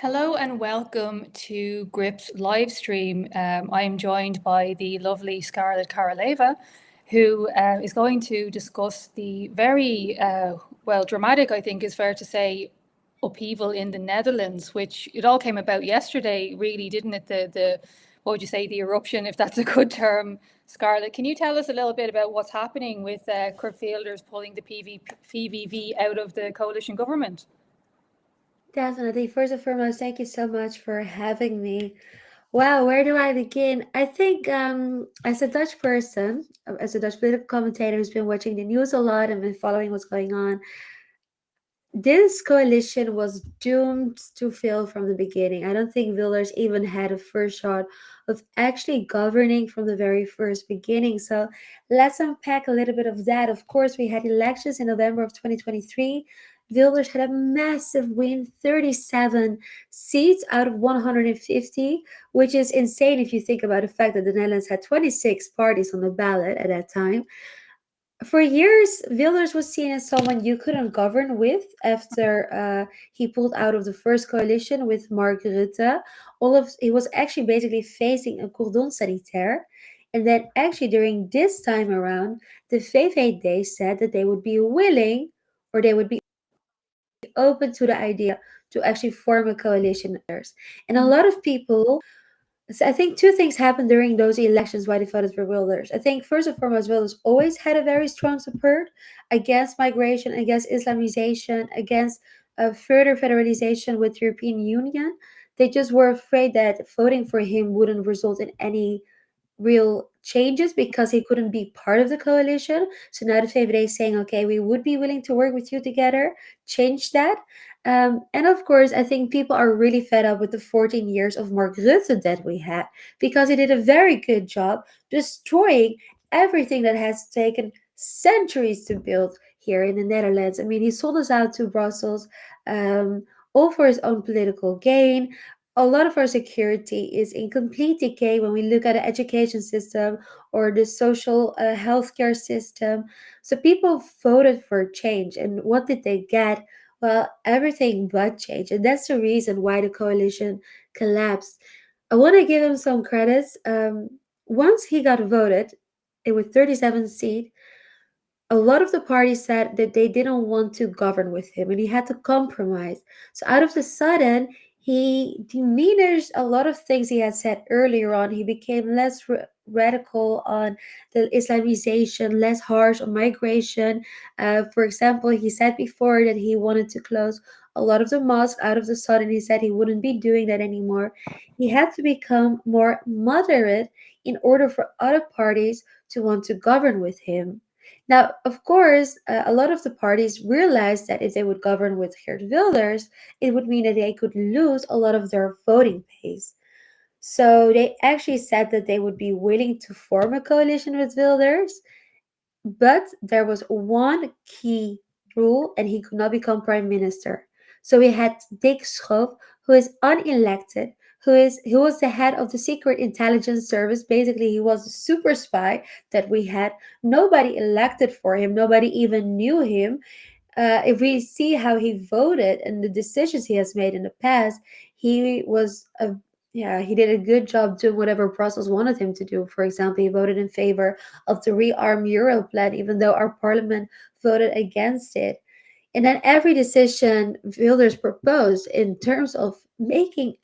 Hello and welcome to Gript's live stream. I am joined by the lovely Scarlett Karoleva, who is going to discuss the very, well, dramatic, I think is fair to say, upheaval in the Netherlands, which it all came about yesterday, really, didn't it? What would you say, the eruption, if that's a good term. Scarlett, can you tell us a little bit about what's happening with Gript Wilders pulling the PVV out of the coalition government? Definitely. First and foremost, thank you so much for having me. Wow, where do I begin? I think as a Dutch person, as a Dutch political commentator who's been watching the news a lot and been following what's going on, this coalition was doomed to fail from the beginning. I don't think Wilders even had a first shot of actually governing from the very first beginning. So let's unpack a little bit of that. Of course, we had elections in November of 2023. Wilders had a massive win, 37 seats out of 150, which is insane if you think about the fact that the Netherlands had 26 parties on the ballot at that time. For years, Wilders was seen as someone you couldn't govern with after he pulled out of the first coalition with Mark Rutte. He was actually basically facing a cordon sanitaire. And then actually during this time around, the VVD said that they would be willing or they would be open to the idea to actually form a coalition with others. And a lot of people so I think two things happened during those elections why they voted for Wilders. I think first and foremost, Wilders always had a very strong support against migration, against Islamization, against further federalization with the European Union. They just were afraid that voting for him wouldn't result in any real changes because he couldn't be part of the coalition. So now the VVD is saying, okay, we would be willing to work with you together, change that. And of course, I think people are really fed up with the 14 years of Mark Rutte that we had because he did a very good job destroying everything that has taken centuries to build here in the Netherlands. I mean, he sold us out to Brussels, all for his own political gain. A lot of our security is in complete decay when we look at the education system or the social healthcare system. So people voted for change, and what did they get? Well, everything but change, and that's the reason why the coalition collapsed. I want to give him some credits. Once he got voted, it was 37 seats. A lot of the parties said that they didn't want to govern with him and he had to compromise. So, out of the sudden, he diminished a lot of things he had said earlier on. He became less radical on the Islamization, less harsh on migration. For example, he said before that he wanted to close a lot of the mosques. Out of the sudden, he said he wouldn't be doing that anymore. He had to become more moderate in order for other parties to want to govern with him. Now, of course, a lot of the parties realized that if they would govern with Geert Wilders, it would mean that they could lose a lot of their voting base. So they actually said that they would be willing to form a coalition with Wilders, but there was one key rule, and he could not become prime minister. So we had Dick Schoof, who is unelected, who was the head of the secret intelligence service. Basically, he was a super spy that we had. Nobody elected for him. Nobody even knew him. If we see how he voted and the decisions he has made in the past, he was a yeah, he did a good job doing whatever Brussels wanted him to do. For example, he voted in favor of the rearm Euro plan, even though our parliament voted against it. And then every decision Wilders proposed in terms of making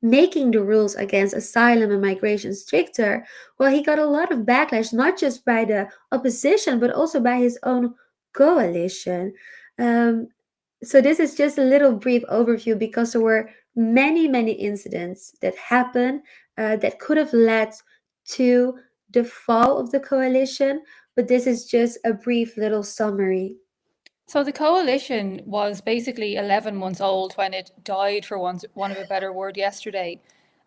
making the rules against asylum and migration stricter, well, he got a lot of backlash, not just by the opposition, but also by his own coalition. Um, so, this is just a little brief overview because there were many, many incidents that happened that could have led to the fall of the coalition, but this is just a brief little summary. So the coalition was basically 11 months old when it died, for want of a better word, yesterday.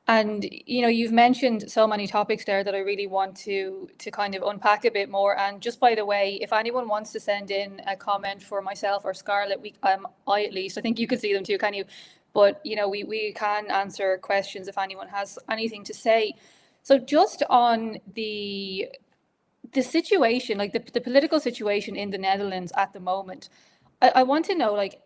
And you've mentioned so many topics there that I really want to kind of unpack a bit more. And just by the way, if anyone wants to send in a comment for myself or Scarlett, I at least, I think you could see them too, can you? But we can answer questions if anyone has anything to say. So just on the situation, like the political situation in the Netherlands at the moment, I want to know, like,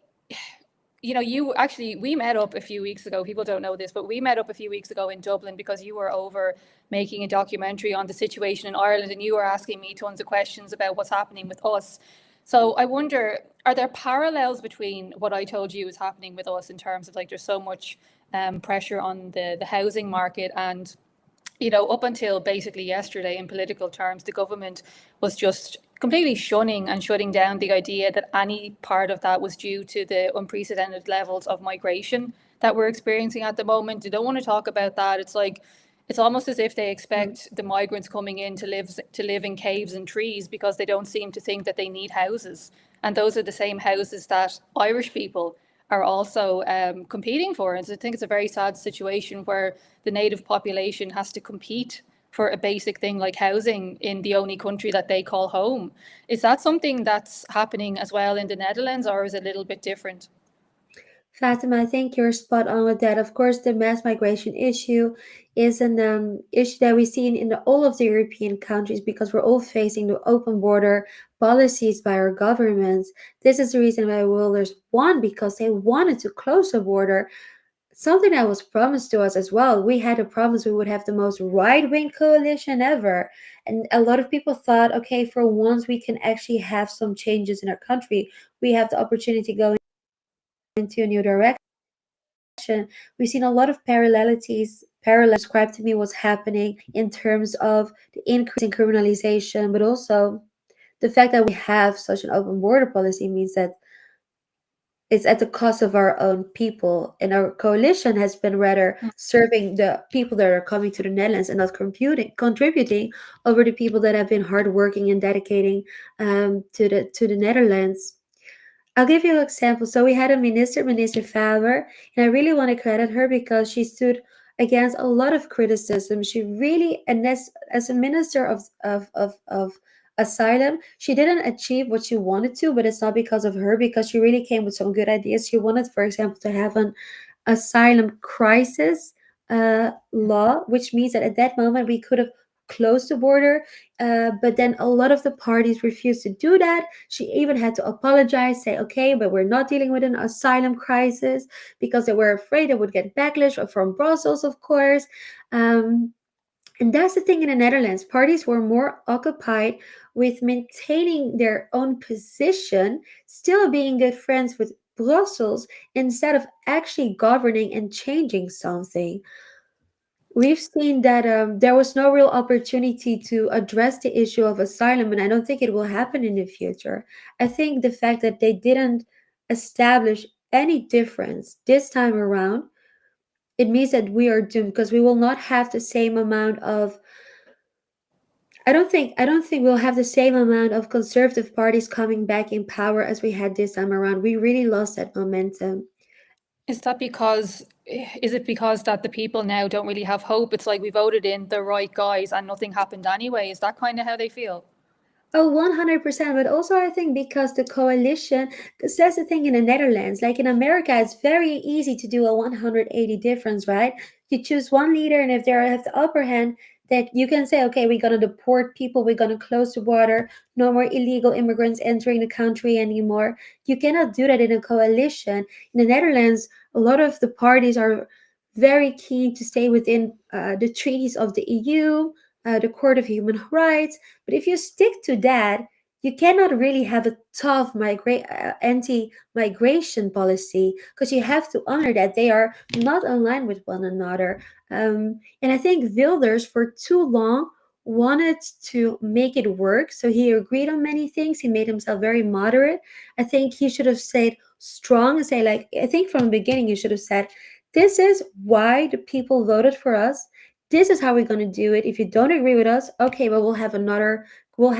we met up a few weeks ago. People don't know this, but we met up a few weeks ago in Dublin because you were over making a documentary on the situation in Ireland, and you were asking me tons of questions about what's happening with us. So I wonder, are there parallels between what I told you is happening with us in terms of, like, there's so much pressure on the housing market, and up until basically yesterday, in political terms, the government was just completely shunning and shutting down the idea that any part of that was due to the unprecedented levels of migration that we're experiencing at the moment. They don't want to talk about that. It's like, it's almost as if they expect the migrants coming in to live in caves and trees, because they don't seem to think that they need houses. And those are the same houses that Irish people are also competing for. And so I think it's a very sad situation where the native population has to compete for a basic thing like housing in the only country that they call home. Is that something that's happening as well in the Netherlands, or is it a little bit different? Fatima, I think you're spot on with that. Of course, the mass migration issue is an issue that we see in all of the European countries because we're all facing the open border policies by our governments. This is the reason why Wilders won, because they wanted to close the border, something that was promised to us as well. We had a promise we would have the most right-wing coalition ever. And a lot of people thought, okay, for once we can actually have some changes in our country. We have the opportunity to go into a new direction. We've seen a lot of parallels described to me what's happening in terms of the increase in criminalization, but also the fact that we have such an open border policy means that it's at the cost of our own people. And our coalition has been rather serving the people that are coming to the Netherlands and not contributing over the people that have been hardworking and dedicating to the Netherlands. I'll give you an example. So we had a Minister Faber, and I really want to credit her because she stood against a lot of criticism. She really, and as a minister of asylum, she didn't achieve what she wanted to, but it's not because of her, because she really came with some good ideas. She wanted, for example, to have an asylum crisis law, which means that at that moment we could have closed the border, but then a lot of the parties refused to do that. She even had to apologize, say, okay, but we're not dealing with an asylum crisis, because they were afraid they would get backlash from Brussels, of course. And that's the thing in the Netherlands. Parties were more occupied with maintaining their own position, still being good friends with Brussels, instead of actually governing and changing something. We've seen that there was no real opportunity to address the issue of asylum, and I don't think it will happen in the future. I think the fact that they didn't establish any difference this time around, it means that we are doomed, because we will not have the same amount of I don't think we'll have the same amount of conservative parties coming back in power as we had this time around. We really lost that momentum. Is it because that the people now don't really have hope? It's like we voted in the right guys and nothing happened anyway. Is that kind of how they feel? Oh, 100%. But also, I think because the coalition, because that's the thing in the Netherlands. Like in America, it's very easy to do a 180 difference, right? You choose one leader, and if they have the upper hand, that you can say, okay, we're going to deport people, we're going to close the border, no more illegal immigrants entering the country anymore. You cannot do that in a coalition. In the Netherlands, a lot of the parties are very keen to stay within the treaties of the EU, the Court of Human Rights. But if you stick to that, you cannot really have a tough anti-migration policy, because you have to honor that they are not aligned with one another. And I think Wilders, for too long, wanted to make it work. So he agreed on many things. He made himself very moderate. I think he should have stayed strong and say, like, I think from the beginning, he should have said, this is why the people voted for us. This is how we're going to do it. If you don't agree with us, okay, but we'll have another we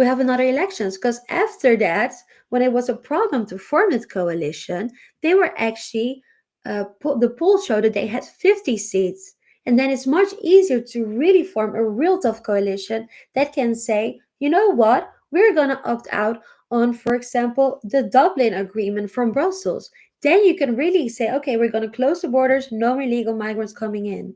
have another elections, because after that, when it was a problem to form this coalition, they were actually the polls showed that they had 50 seats, and then it's much easier to really form a real tough coalition that can say, you know what, we're going to opt out on, for example, the Dublin Agreement from Brussels. Then you can really say, okay, we're going to close the borders, no illegal migrants coming in.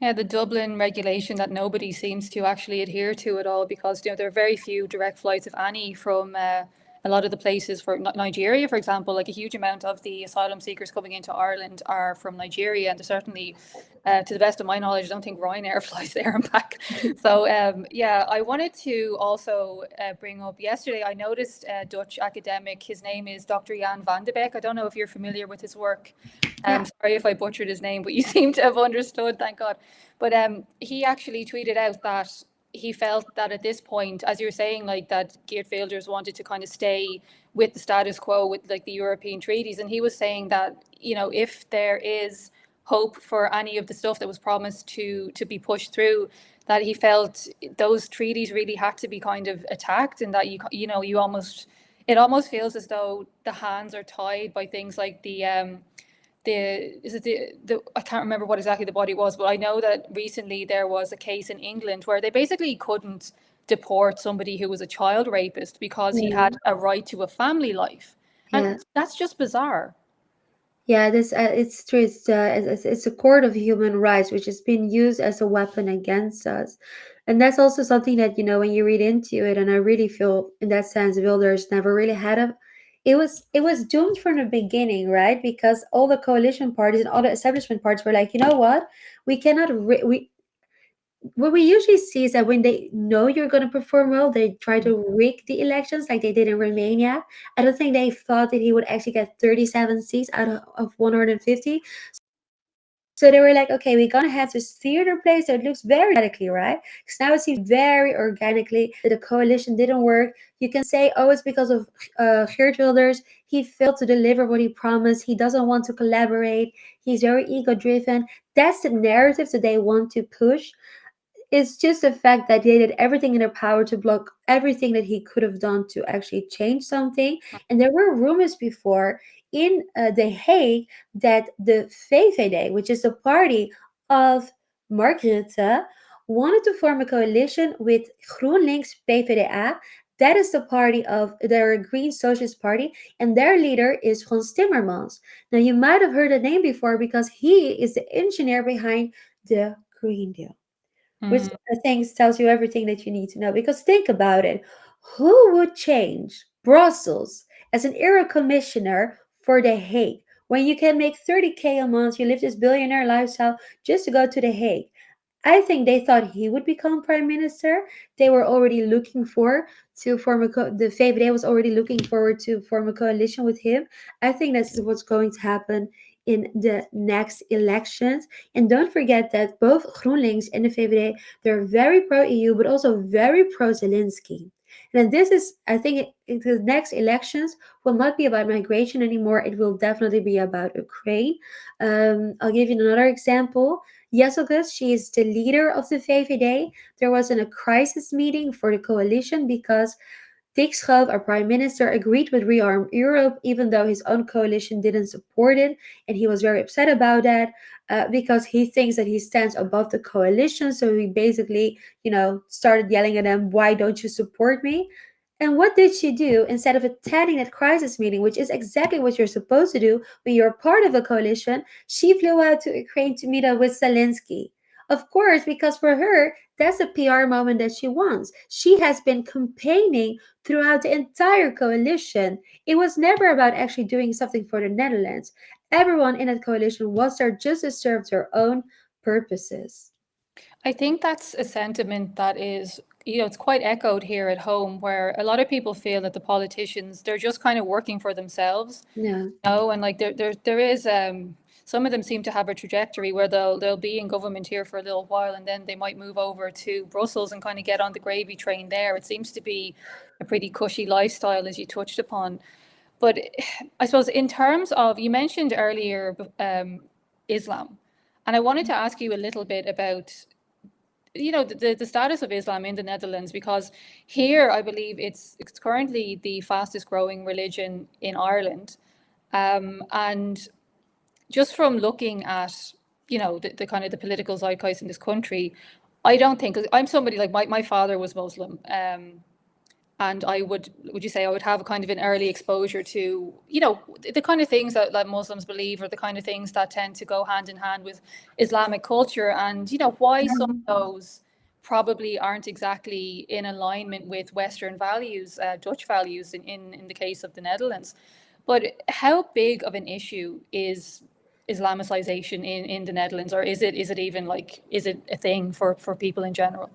Yeah, the Dublin regulation that nobody seems to actually adhere to at all, because there are very few direct flights, if any, from a lot of the places for Nigeria, for example, like a huge amount of the asylum seekers coming into Ireland are from Nigeria, and they're certainly, to the best of my knowledge, I don't think Ryanair flies there and back. So yeah, I wanted to also bring up yesterday, I noticed a Dutch academic, his name is Dr. Jan van de Beek. I don't know if you're familiar with his work. Yeah. Sorry if I butchered his name, but you seem to have understood, thank God. But he actually tweeted out that he felt that at this point, as you're saying, like that Geert Wilders wanted to kind of stay with the status quo with like the European treaties. And he was saying that, you know, if there is hope for any of the stuff that was promised to be pushed through, that he felt those treaties really had to be kind of attacked, and that you know, you almost, it almost feels as though the hands are tied by things like the I can't remember what exactly the body was, but I know that recently there was a case in England where they basically couldn't deport somebody who was a child rapist because he Yeah. had a right to a family life. Yeah. And that's just bizarre. Yeah, this it's true. It's a court of human rights, which has been used as a weapon against us, and that's also something that when you read into it, and I really feel in that sense, Wilders never really had a. It was doomed from the beginning, right? Because all the coalition parties and all the establishment parties were like, you know what, we cannot. We what we usually see is that when they know you're going to perform well, they try to rig the elections like they did in Romania. I don't think they thought that he would actually get 37 seats out of 150. So they were like, okay, we're going to have this theater place that looks very radically, right? Because now it seems very organically that the coalition didn't work. You can say, oh, it's because of Geert Wilders. He failed to deliver what he promised. He doesn't want to collaborate. He's very ego driven. That's the narrative that they want to push. It's just the fact that they did everything in their power to block everything that he could have done to actually change something. And there were rumors before in The Hague that the VVD, which is the party of Mark Rutte, wanted to form a coalition with GroenLinks PvdA. That is the party of their Green Socialist Party, and their leader is Frans Timmermans. Now, you might have heard the name before because he is the engineer behind the Green Deal, which Mm. I think tells you everything that you need to know. Because think about it, who would change Brussels as an era commissioner for The Hague when you can make 30K a month, you live this billionaire lifestyle just to go to The Hague? I think they thought he would become prime minister. They were already looking for to form the VVD was already looking forward to form a coalition with him. I think that's what's going to happen in the next elections. And don't forget that both GroenLinks and the VVD, they're very pro EU, but also very pro Zelensky. And this is, I think, the next elections will not be about migration anymore. It will definitely be about Ukraine. I'll give you another example. Yes, August, she is the leader of the VVD. There was a crisis meeting for the coalition because Dick Schoof, our prime minister, agreed with Rearm Europe, even though his own coalition didn't support it. And he was very upset about that because he thinks that he stands above the coalition. So he basically, started yelling at them, why don't you support me? And what did she do? Instead of attending that crisis meeting, which is exactly what you're supposed to do when you're part of a coalition, she flew out to Ukraine to meet up with Zelensky. Of course, because for her, that's a PR moment that she wants. She has been campaigning throughout the entire coalition. It was never about actually doing something for the Netherlands. Everyone in that coalition was there just to serve their own purposes. I think that's a sentiment that is, you know, it's quite echoed here at home, where a lot of people feel that the politicians, they're just kind of working for themselves. Yeah. No, and like there is some of them seem to have a trajectory where they'll be in government here for a little while, and then they might move over to Brussels and kind of get on the gravy train there. It seems to be a pretty cushy lifestyle, as you touched upon. But I suppose in terms of, you mentioned earlier Islam, and I wanted to ask you a little bit about, you know, the status of Islam in the Netherlands, because here I believe it's currently the fastest growing religion in Ireland. And just from looking at, you know, the kind of the political zeitgeist in this country, I don't think, 'cause I'm somebody like my father was Muslim, and I would you say I would have a kind of an early exposure to, you know, the kind of things that Muslims believe, or the kind of things that tend to go hand in hand with Islamic culture, and, you know, why some of those probably aren't exactly in alignment with Western values, Dutch values in the case of the Netherlands. But how big of an issue is Islamicization in the Netherlands, or is it even like, is it a thing for people in general?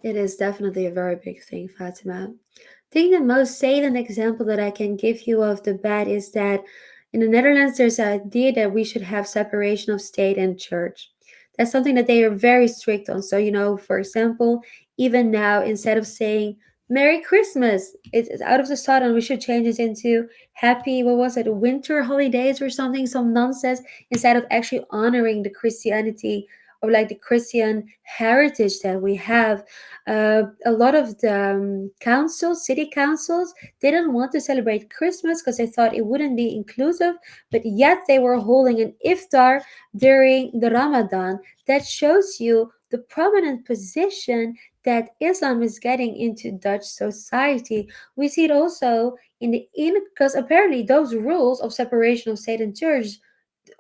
It is definitely a very big thing, Fatima. I think the most salient example that I can give you of the bad is that in the Netherlands, there's an idea that we should have separation of state and church. That's something that they are very strict on. So, for example, even now, instead of saying Merry Christmas, it's out of the sudden, we should change it into Happy, what was it, winter holidays or something, some nonsense, instead of actually honoring the Christianity or like the Christian heritage that we have. A lot of the councils, city councils, didn't want to celebrate Christmas because they thought it wouldn't be inclusive, but yet they were holding an iftar during the Ramadan. That shows you the prominent position that Islam is getting into Dutch society. We see it also in because apparently those rules of separation of state and church,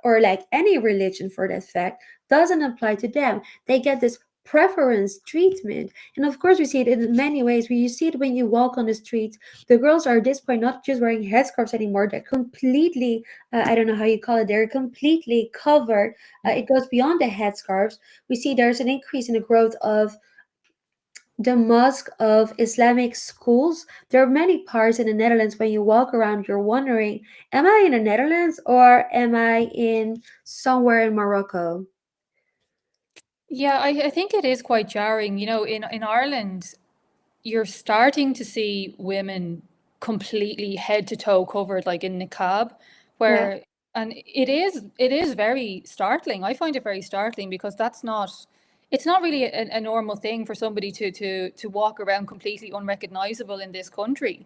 or like any religion for that fact, doesn't apply to them. They get this preference treatment. And of course, we see it in many ways. You see it when you walk on the streets. The girls are at this point not just wearing headscarves anymore, they're completely, I don't know how you call it, they're completely covered. It goes beyond the headscarves. We see there's an increase in the growth of the mosque of Islamic schools. There are many parts in the Netherlands when you walk around, you're wondering, am I in the Netherlands or am I in somewhere in Morocco? Yeah, I think it is quite jarring. You know, in Ireland, you're starting to see women completely head to toe covered, like in niqab, Yeah. where, and it is very startling. I find it very startling because it's not really a normal thing for somebody to walk around completely unrecognizable in this country.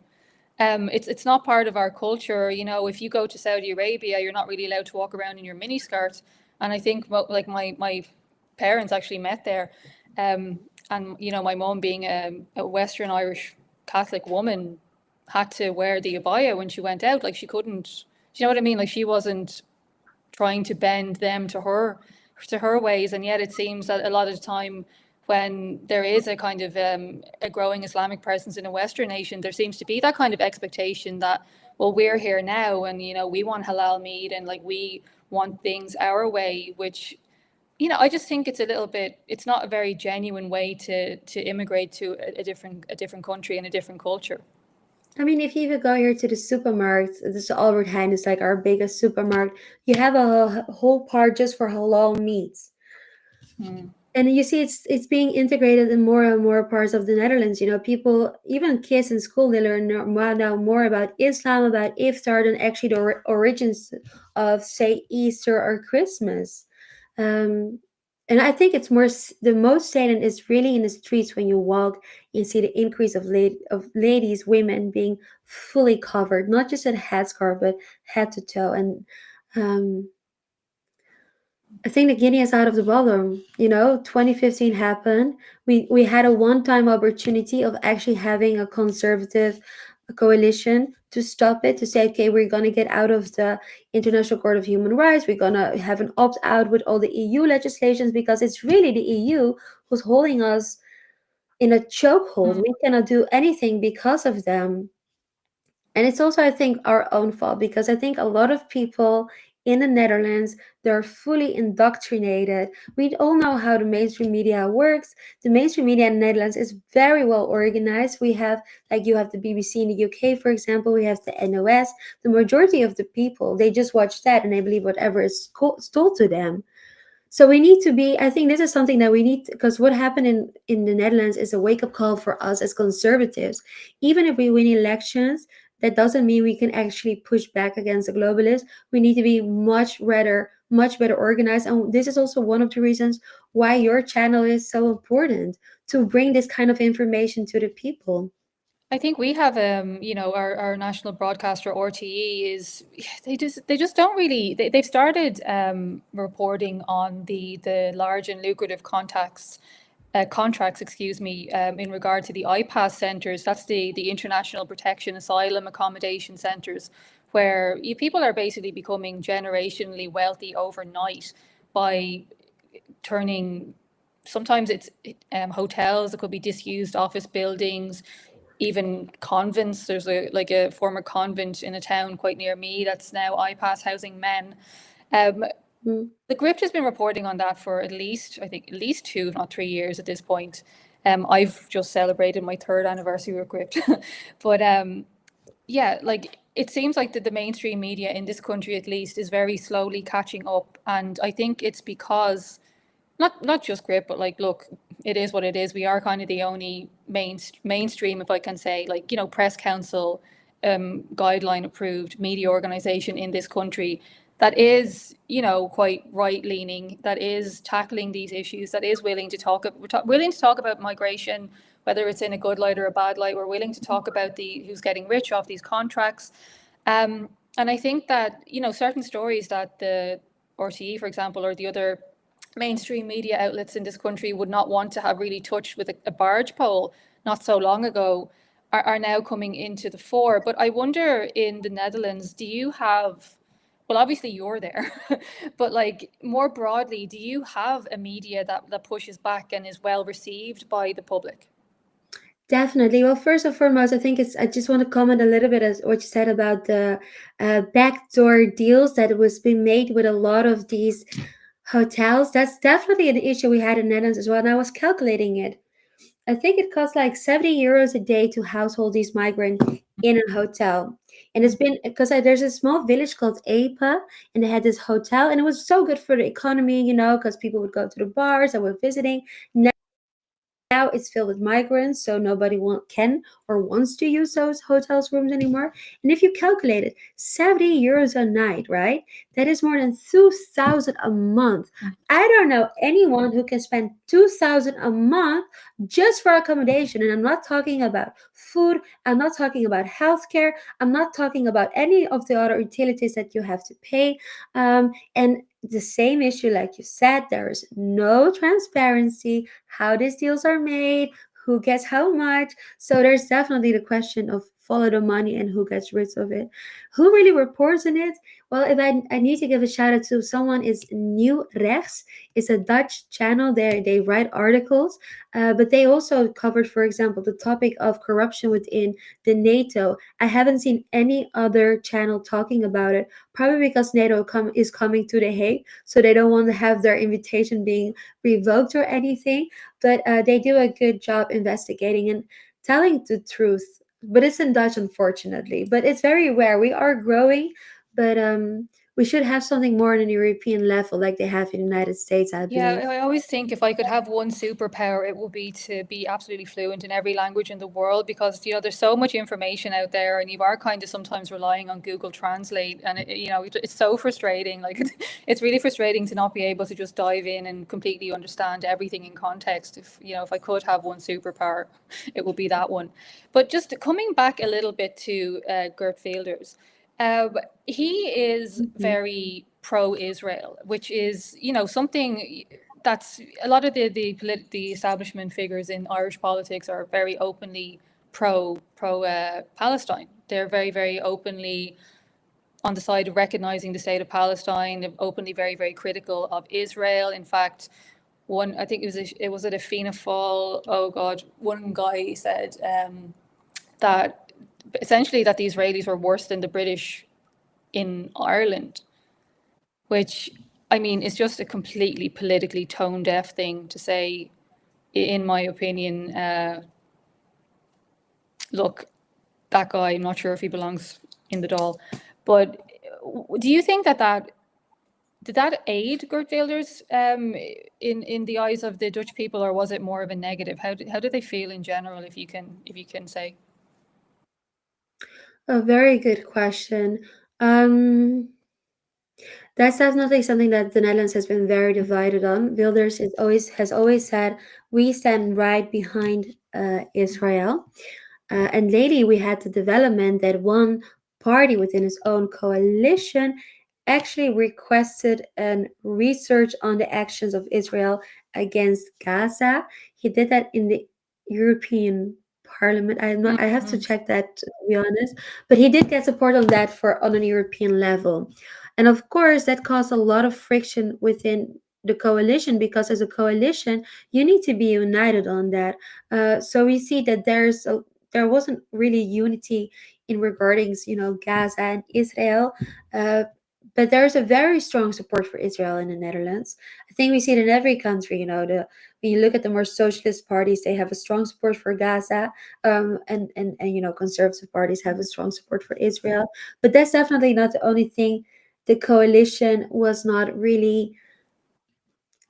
It's not part of our culture. You know, if you go to Saudi Arabia, you're not really allowed to walk around in your miniskirt. And I think, well, like my parents actually met there, and you know, my mom being a Western Irish Catholic woman had to wear the abaya when she went out. Like she couldn't, do you know what I mean? Like she wasn't trying to bend them to her ways, and yet it seems that a lot of the time when there is a kind of a growing Islamic presence in a Western nation, there seems to be that kind of expectation that, well, we're here now, and you know, we want halal meat, and like we want things our way, which, you know, I just think it's a little bit, it's not a very genuine way to immigrate to a different country and a different culture. I mean, if you even go here to the supermarket, this Albert Heijn is like our biggest supermarket. You have a whole part just for halal meats. Mm. And you see it's being integrated in more and more parts of the Netherlands. People, even kids in school, they learn now more about Islam, about iftar, than actually the origins of, say, Easter or Christmas. um, and I think it's the most salient is really in the streets when you walk. You see the increase of ladies, women being fully covered, not just at headscarf but head to toe. And um, I think the Guinea is out of the ballroom. 2015 happened. We had a one-time opportunity of actually having a conservative coalition to stop it, to say, okay, we're gonna get out of the International Court of Human Rights. We're gonna have an opt-out with all the EU legislations because it's really the EU who's holding us in a chokehold. Mm. We cannot do anything because of them. And it's also, I think, our own fault because I think a lot of people in the Netherlands, they're fully indoctrinated. We all know how the mainstream media works. The mainstream media in the Netherlands is very well organized. We have, like, you have the BBC in the UK, for example, we have the NOS. The majority of the people, they just watch that and they believe whatever is told to them. So we need to be, I think this is something that we need, because what happened in the Netherlands is a wake-up call for us as conservatives. Even if we win elections, that doesn't mean we can actually push back against the globalists. We need to be much better organized. And this is also one of the reasons why your channel is so important, to bring this kind of information to the people. I think we have, you know, our national broadcaster RTE is, they just don't really, they've started reporting on the large and lucrative contracts, excuse me, in regard to the IPAS centres. That's the International Protection Asylum Accommodation Centres, where people are basically becoming generationally wealthy overnight by turning sometimes it's hotels, it could be disused office buildings, even convents. There's a former convent in a town quite near me that's now iPass housing men. Um, Mm. the Gript has been reporting on that for at least, I think, at least 2, if not 3 years at this point. I've just celebrated my third anniversary with Gript. But yeah, like it seems like the mainstream media in this country at least is very slowly catching up. And I think it's because not just Grip, but like, look, it is what it is. We are kind of the only mainstream, if I can say, like, press council, guideline approved media organization in this country that is, quite right leaning, that is tackling these issues, that is willing to talk about migration, whether it's in a good light or a bad light. We're willing to talk about the who's getting rich off these contracts. And I think that, certain stories that the RTE, for example, or the other mainstream media outlets in this country would not want to have really touched with a barge pole not so long ago are now coming into the fore. But I wonder, in the Netherlands, do you have, well, obviously you're there, but like more broadly, do you have a media that pushes back and is well received by the public? Definitely. Well, first and foremost, I think I just want to comment a little bit as what you said about the backdoor deals that was being made with a lot of these hotels. That's definitely an issue we had in Netherlands as well. And I was calculating it. I think it costs like 70 euros a day to household these migrants in a hotel. And it's been because there's a small village called Ape, and they had this hotel, and it was so good for the economy, because people would go to the bars and were visiting. Now it's filled with migrants, so nobody can or wants to use those hotels rooms anymore. And if you calculate it, 70 euros a night, right? That is more than 2,000 a month. I don't know anyone who can spend 2,000 a month just for accommodation. And I'm not talking about food, I'm not talking about healthcare, I'm not talking about any of the other utilities that you have to pay. And the same issue, like you said, there is no transparency how these deals are made, who gets how much. So there's definitely the question of follow the money and who gets rid of it. Who really reports on it? Well, if I need to give a shout out to someone, is Nieuw Rechts. It's a Dutch channel. They write articles, but they also covered, for example, the topic of corruption within the NATO. I haven't seen any other channel talking about it, probably because NATO is coming to The Hague, so they don't want to have their invitation being revoked or anything. But they do a good job investigating and telling the truth. But it's in Dutch, unfortunately. But it's very rare. We are growing, but we should have something more on a European level, like they have in the United States, I Yeah, believe. I always think if I could have one superpower, it would be to be absolutely fluent in every language in the world, because, there's so much information out there and you are kind of sometimes relying on Google Translate, and it's so frustrating. Like it's really frustrating to not be able to just dive in and completely understand everything in context. If I could have one superpower, it would be that one. But just coming back a little bit to Geert Wilders. He is Mhm. very pro-Israel, which is, something that's a lot of the establishment figures in Irish politics are very openly pro Palestine. They're very, very openly on the side of recognizing the state of Palestine. They're openly very, very critical of Israel. In fact, I think it was at a Fianna Fáil. Oh God, one guy said that essentially that the Israelis were worse than the British in Ireland, which, I mean, is just a completely politically tone deaf thing to say, in my opinion. Look, that guy, I'm not sure if he belongs in the doll, but do you think that did that aid Geert Wilders in the eyes of the Dutch people, or was it more of a negative? How do they feel in general, if you can say? A very good question. Um, that's definitely something that the Netherlands has been very divided on. Wilders has always said we stand right behind Israel. And lately, we had the development that one party within its own coalition actually requested a research on the actions of Israel against Gaza. He did that in the European Parliament. I have to Mhm. check that, to be honest, but he did get support on that for on a European level, and of course that caused a lot of friction within. the coalition, because as a coalition you need to be united on that. So we see that there wasn't really unity in regarding, Gaza and Israel. uh, but there's a very strong support for Israel in the Netherlands. I think we see it in every country. When you look at the more socialist parties, they have a strong support for Gaza, and conservative parties have a strong support for Israel. But that's definitely not the only thing. The coalition was not really.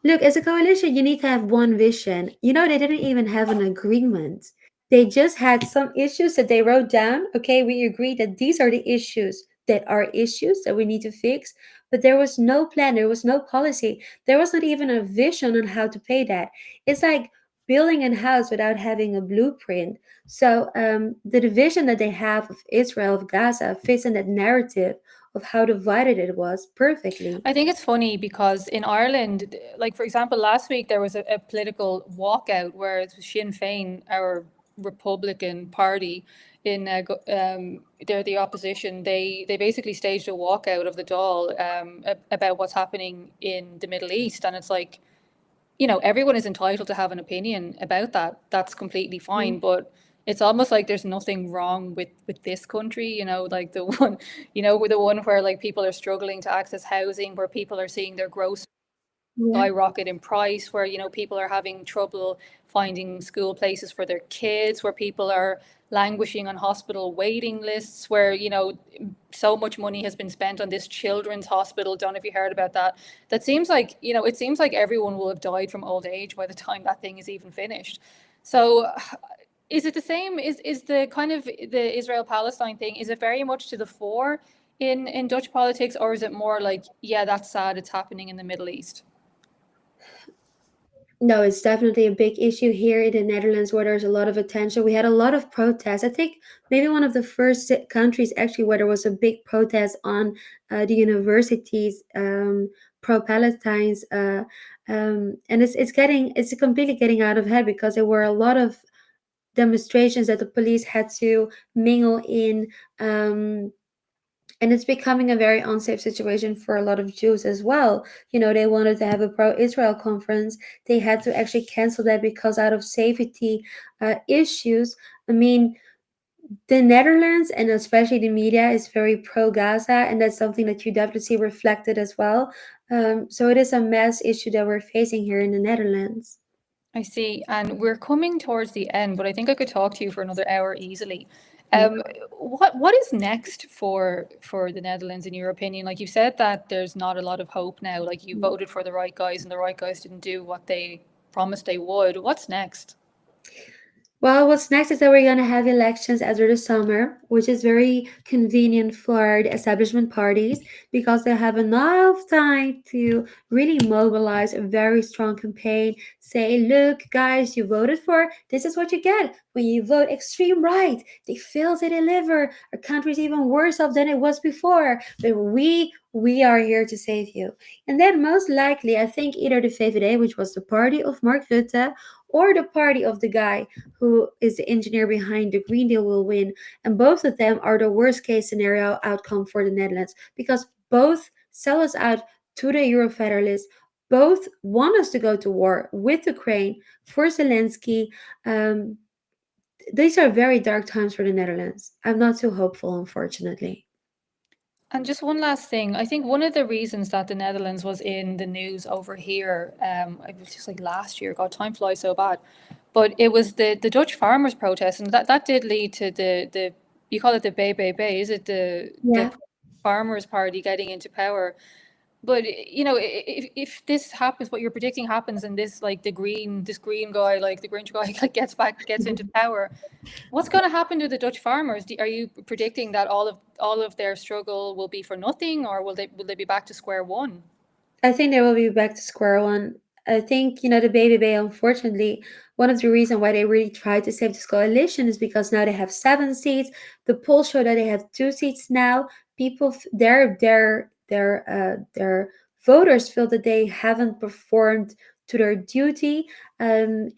Look, as a coalition, you need to have one vision. They didn't even have an agreement. They just had some issues that they wrote down. Okay, we agree that these are the issues that we need to fix. But there was no plan, there was no policy, there was not even a vision on how to pay that. It's like building a house without having a blueprint. So the division that they have of Israel, of Gaza, fits in that narrative of how divided it was perfectly. I think it's funny because in Ireland, like for example, last week there was a political walkout where it was Sinn Féin, our Republican party, they're the opposition. They basically staged a walkout of the Dáil about what's happening in the Middle East, and it's like, everyone is entitled to have an opinion about that. That's completely fine, but it's almost like there's nothing wrong with this country, like the one, with the one where like people are struggling to access housing, where people are seeing their groceries Yeah. skyrocket in price, where people are having trouble finding school places for their kids, where people are languishing on hospital waiting lists, where so much money has been spent on this children's hospital. Don't know if you heard about that. That seems like, it seems like everyone will have died from old age by the time that thing is even finished. So is it the same? Is the kind of the Israel Palestine thing, is it very much to the fore in Dutch politics, or is it more like, yeah, that's sad, it's happening in the Middle East? No, it's definitely a big issue here in the Netherlands where there's a lot of attention. We had a lot of protests. I think maybe one of the first countries actually where there was a big protest on the universities, pro-Palestinians, and it's completely getting out of hand because there were a lot of demonstrations that the police had to mingle in. And it's becoming a very unsafe situation for a lot of Jews as well. They wanted to have a pro-Israel conference. They had to actually cancel that because out of safety issues. I mean, the Netherlands and especially the media is very pro-Gaza, and that's something that you definitely see reflected as well. So it is a mass issue that we're facing here in the Netherlands. I see. And we're coming towards the end, but I think I could talk to you for another hour easily. Yeah. What is next for the Netherlands in your opinion? Like you said that there's not a lot of hope now. Like you voted for the right guys and the right guys didn't do what they promised they would. What's next? Well, what's next is that we're going to have elections after the summer, which is very convenient for the establishment parties because they have enough time to really mobilize a very strong campaign. Say, look, guys, you voted for, this is what you get. When you vote extreme right, they fail to deliver. Our country's even worse off than it was before. But we are here to save you. And then most likely, I think either the VVD, which was the party of Mark Rutte, or the party of the guy who is the engineer behind the Green Deal will win. And both of them are the worst case scenario outcome for the Netherlands because both sell us out to the Eurofederalists. Both want us to go to war with Ukraine for Zelensky. Um, these are very dark times for the Netherlands. I'm not too hopeful, unfortunately. And just one last thing, I think one of the reasons that the Netherlands was in the news over here, it was just like last year, God, time flies so bad, but it was the Dutch farmers' protest, and that did lead to the you call it the BBB, is it the Yeah. Farmers' Party getting into power? But if this happens, what you're predicting happens, and this like this green guy, like the Grinch guy, like gets into power, what's going to happen to the Dutch farmers? Are you predicting that all of their struggle will be for nothing, or will they be back to square one? I think they will be back to square one. I think, the Baby Bay, unfortunately, one of the reasons why they really tried to save this coalition is because now they have 7 seats. The polls show that they have 2 seats now. People, their voters feel that they haven't performed to their duty. And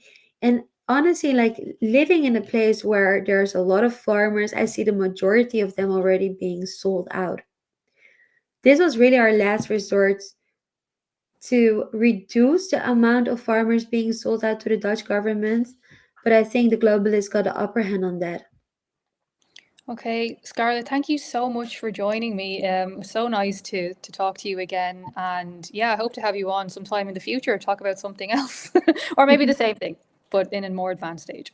honestly, like living in a place where there's a lot of farmers, I see the majority of them already being sold out. This was really our last resort to reduce the amount of farmers being sold out to the Dutch government, but I think the globalists got the upper hand on that. Okay, Scarlett, thank you so much for joining me. It was so nice to talk to you again. And yeah, I hope to have you on sometime in the future, talk about something else, or maybe the same thing, but in a more advanced stage.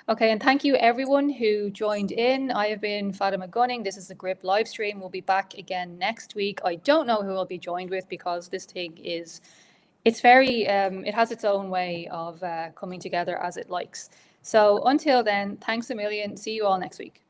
Okay, and thank you everyone who joined in. I have been Fatima Gunning. This is the Gript live stream. We'll be back again next week. I don't know who I'll be joined with because this thing is, it's very, it has its own way of coming together as it likes. So until then, thanks a million. See you all next week.